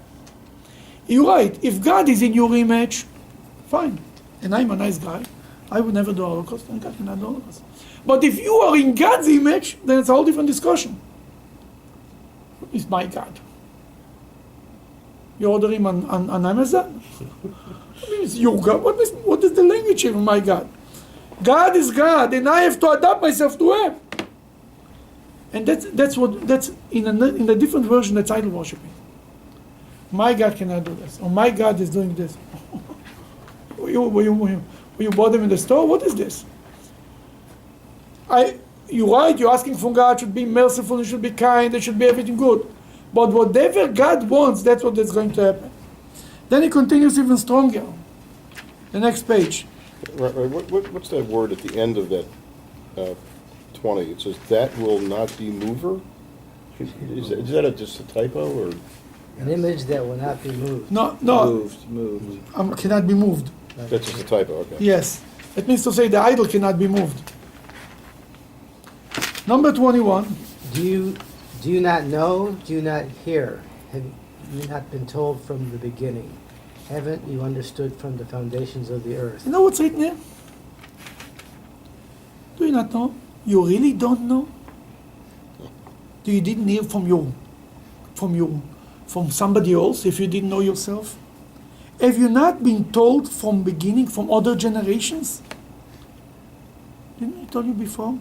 You're right. If God is in your image, fine. And I'm a nice guy. I would never do Holocaust, and God cannot do Holocaust. But if you are in God's image, then it's a whole different discussion. It's my God. You order him on Amazon? I mean, it's your God. What is the language of my God? God is God, and I have to adapt myself to Him. And that's in a different version. That's idol worshiping. My God cannot do this, or my God is doing this. Will you bought them in the store? What is this? You're right. You're asking from God should be merciful, He should be kind, there should be everything good. But whatever God wants, that's what is going to happen. Then He continues even stronger. The next page. Right. What's that word at the end of that 20? It says, that will not be mover? Is that just a typo, or? An image that will not be moved. No, Moved. cannot be moved. That's just a typo, okay. Yes, it means to say the idol cannot be moved. Number 21. Do you not know? Do you not hear? Have you not been told from the beginning? Haven't you understood from the foundations of the earth? You know what's written here? Do you not know? You really don't know? Do you didn't hear from somebody else if you didn't know yourself? Have you not been told from beginning, from other generations? Didn't I tell you before?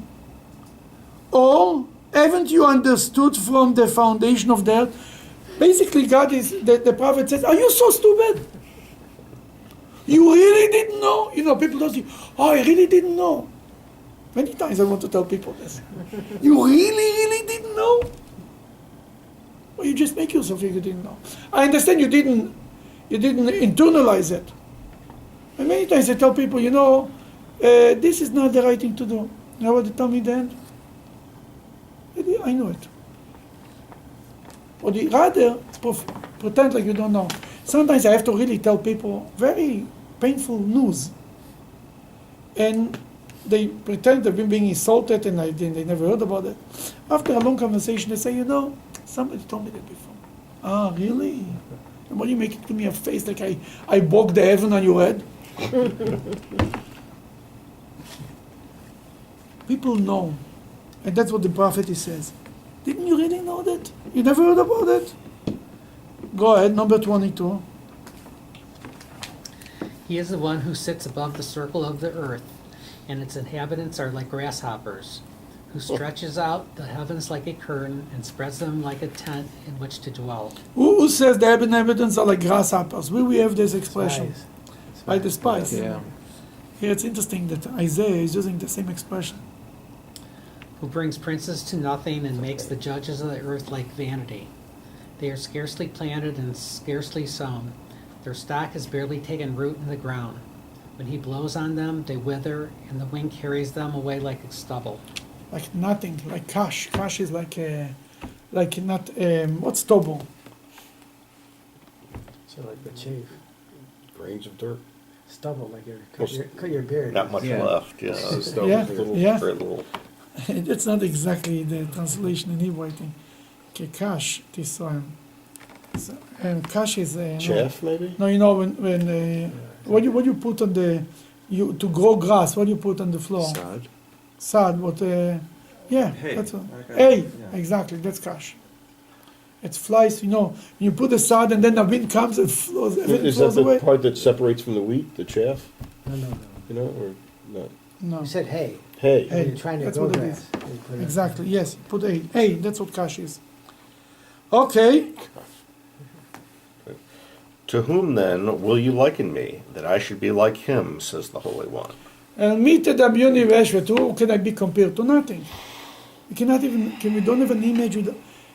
Or haven't you understood from the foundation of the earth? Basically, God is, the prophet says, are you so stupid? You really didn't know? You know, people don't say, oh, I really didn't know. Many times I want to tell people this. You really didn't know? Or you just make yourself think you didn't know. I understand you didn't internalize it. And many times I tell people, this is not the right thing to do. You know what they tell me then? I know it. Or you rather pretend like you don't know. Sometimes I have to really tell people very painful news. And they pretend they've been being insulted and they never heard about it. After a long conversation, they say, somebody told me that before. Ah, really? And what are you making to me a face like I broke the heaven on your head? People know. And that's what the prophet says. Didn't you really know that? You never heard about it? Go ahead, number 22. He is the one who sits above the circle of the earth, and its inhabitants are like grasshoppers, who stretches out the heavens like a curtain and spreads them like a tent in which to dwell. Who says the inhabitants are like grasshoppers? Where we have this expression? Spies. By the spies. Yeah. Here it's interesting that Isaiah is using the same expression. Who brings princes to nothing and makes the judges of the earth like vanity. They are scarcely planted and scarcely sown. Their stock has barely taken root in the ground. When he blows on them, they wither, and the wind carries them away like stubble. Like nothing, like kash. Kash is like what's stubble? So like the chaff. Grains of dirt. Stubble, like cut your beard. Not much Yeah. left, yeah. It's just over Yeah. here. Yeah. Very little. That's not exactly the translation in Hebrew, I think. Okay, kash, and kash is Chaff, maybe? No, when what do you put on to grow grass? What do you put on the floor? Sod. Sod. What? Yeah, Hay. that's what. Okay. Hay, Yeah. exactly. That's kash. It flies. You put the sod, and then the wind comes and flows. Everything Is that flows the away. part that separates from the wheat, the chaff? No. Or no? No, You said hay. Hay. Hay. You're trying to That's grow what it grass. You put it- exactly. Yes, put hay. Hay. That's what kash is. Okay. To whom then will you liken me, that I should be like him, says the Holy One? And meet the universe. Who can I be compared to? Nothing. We cannot even. We don't have an image.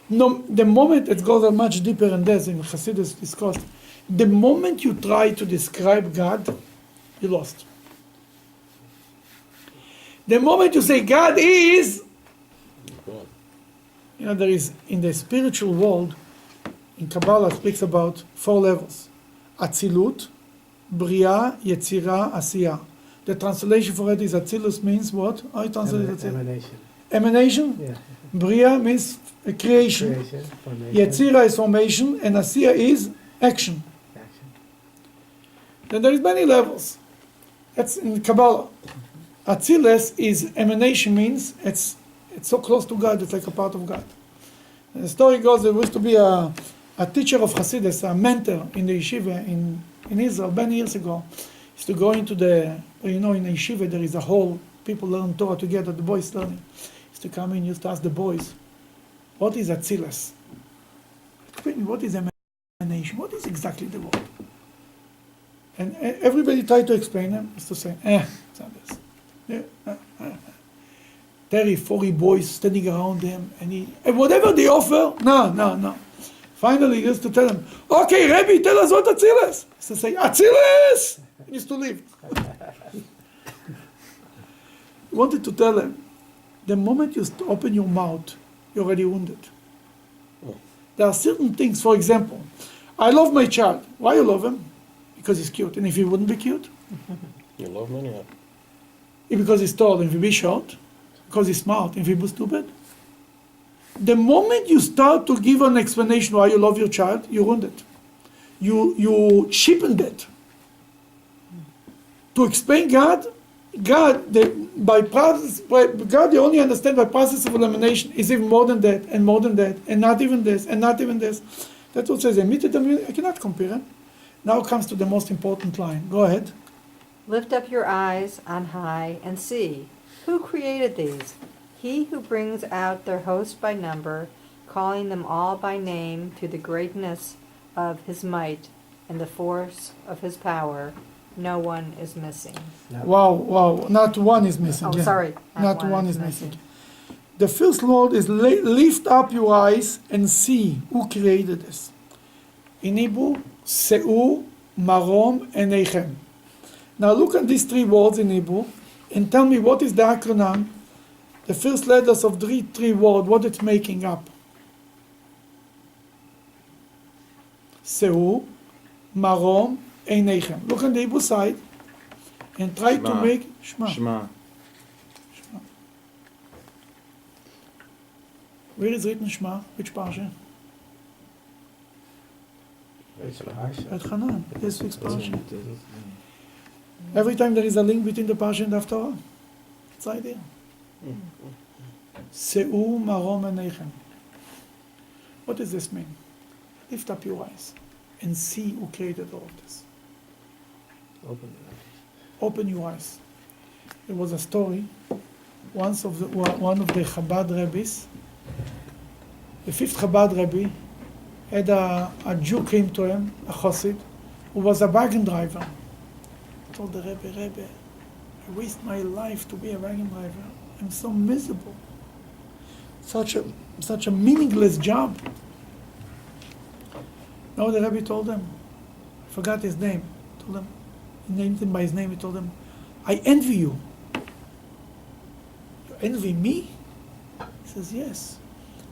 No, the moment it goes much deeper in this, in Hasidus discussed, the moment you try to describe God, you lost. The moment you say God is, there is in the spiritual world, in Kabbalah speaks about 4 levels: Atzilut, Bria, Yetzira, Asiya. The translation for it is Atzilus means what? How you translate Atzilus? Emanation. Emanation. Yeah. Bria means creation. Creation. Formation. Yetzira is formation, and Asiya is action. Action. Then there is many levels. That's in Kabbalah. Atziles is emanation, means it's so close to God, it's like a part of God. And the story goes, there used to be a teacher of Hasidus, a mentor in the yeshiva in Israel, many years ago. He used to go into the, in the yeshiva there is a hall, people learn Torah together, the boys learning. He used to come in, he used to ask the boys, what is Atziles? Explain me, what is emanation? What is exactly the word? And everybody tried to explain them, is to say, it's not this. 30, 40 boys standing around him, and whatever they offer, no. Finally, he used to tell them, okay, Rebbe, tell us what Atziles. He used to say, Atziles! He used to leave. He wanted to tell them, the moment you open your mouth, you're already wounded. There are certain things, for example, I love my child. Why you love him? Because he's cute. And if he wouldn't be cute? You love him anyhow. Because he's tall, and if he be short? Because he's smart, and if he be stupid? The moment you start to give an explanation why you love your child, you ruined it. You cheapened it. To explain God, by process, God you only understand by process of elimination is even more than that, and more than that, and not even this, and not even this. That's what says, I cannot compare it. Now comes to the most important line. Go ahead. Lift up your eyes on high and see. Who created these? He who brings out their host by number, calling them all by name to the greatness of his might and the force of his power. No one is missing. Wow, not one is missing. Oh, yeah. sorry. Not one is missing. The first word is lift up your eyes and see who created this. In Hebrew, Seu, Marom, and Eichem. Now look at these three words in Hebrew and tell me what is the acronym, the first letters of three words, what it's making up. Seu, Marom, and Eichem. Look on the Hebrew side and try to make Shema. Shema. Where is written Shema? Which parsha? At Hanan. This week's parsha. Every time there is a link between the parsha and the Haftorah, it's right there. Seu, Marom, and Eichem. What does this mean? Lift up your eyes and see who created all of this. Open your eyes. There was a story once of one of the Chabad rabbis. The fifth Chabad Rebbe had a Jew came to him, a Chassid, who was a wagon driver. He told the Rebbe, I waste my life to be a wagon driver. I'm so miserable. Such a meaningless job. Now the Rebbe told him, I forgot his name, told him, he named him by his name, he told him, I envy you. You envy me? He says, yes.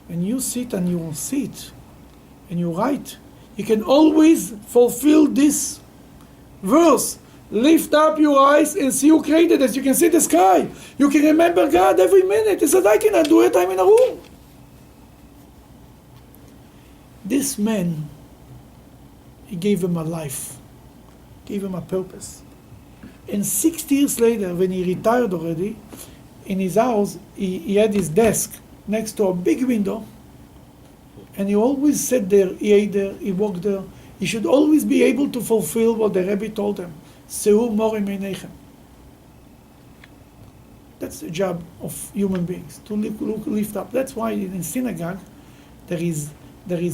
When you sit and you sit and you write, you can always fulfill this verse. Lift up your eyes and see who created this. You can see the sky. You can remember God every minute. He said, I cannot do it, I'm in a room. This man, he gave him a life, gave him a purpose. And 60 years later, when he retired already, in his house, he had his desk next to a big window, and he always sat there, he ate there, he walked there. He should always be able to fulfill what the Rebbe told him. Seu morim einechem. That's the job of human beings, to lift up. That's why in synagogue there is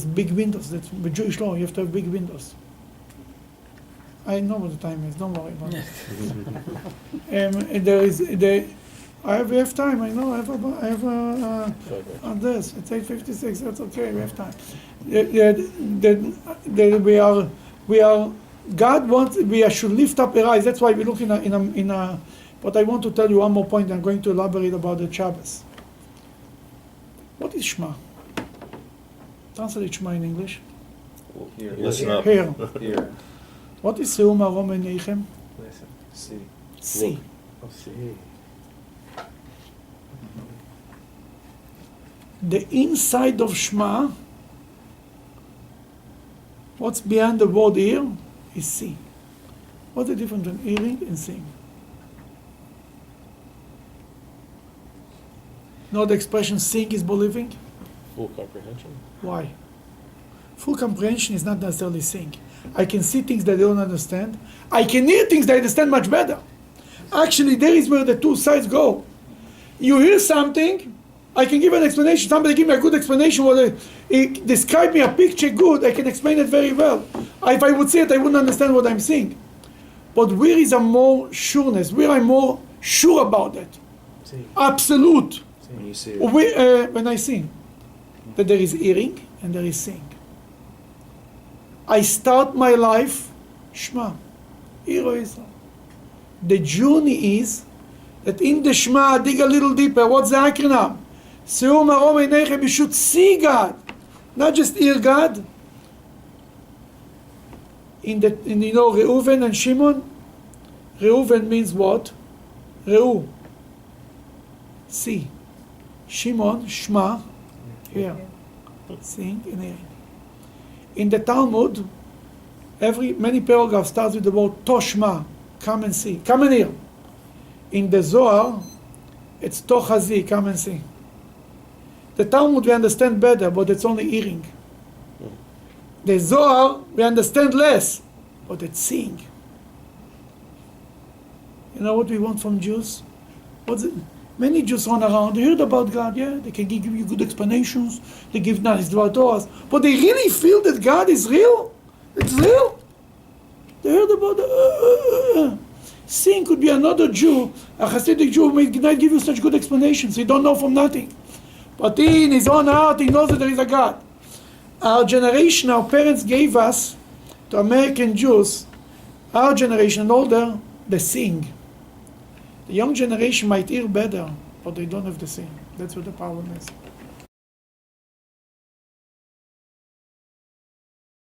big windows. That's the Jewish law, you have to have big windows. I know what the time is, don't worry about it. We have time, I know, I have this, it's 8:56, that's okay, we have time. God wants, we should lift up our eyes, that's why we look in a, but I want to tell you one more point, I'm going to elaborate about the Shabbos. What is Shema? Translate Shema in English. Here. Listen up. Here. Here. What is Seu, Marom, and Eichem? Listen. See. See. Oh, see. The inside of Shema, what's behind the word here, is see. What's the difference between hearing and seeing? Know the expression seeing is believing? Full comprehension. Why? Full comprehension is not necessarily seeing. I can see things that I don't understand. I can hear things that I understand much better. Actually, there is where the two sides go. You hear something, I can give an explanation. Somebody give me a good explanation, describe me a picture good, I can explain it very well. If I would see it, I wouldn't understand what I'm seeing. But where is a more sureness? Where I'm more sure about it? See. Absolute. When you see it. When I sing, that there is hearing and there is seeing. I start my life, Shema, Hear, O Israel. The journey is that in the Shema, dig a little deeper. What's the acronym? Se'u marom einechem. You should see God, not just hear God. In Reuven and Shimon, Reuven means what? Reu, see. Shimon, Shema, hear. Seeing and hearing. In the Talmud, many paragraphs starts with the word Toshma, come and see, come and hear. In the Zohar, it's Tochazi, come and see. The Talmud we understand better, but it's only hearing. The Zohar we understand less, but it's seeing. You know what we want from Jews? Many Jews run around, they heard about God, yeah, they can give you good explanations, they give nice Torahs, but they really feel that God is real? It's real? They heard about Seeing could be another Jew, a Hasidic Jew, who may not give you such good explanations, he don't know from nothing. But in his own heart, he knows that there is a God. Our generation, our parents gave us, to American Jews, our generation and older, the seeing. The young generation might hear better, but they don't have the seeing. That's what the problem is.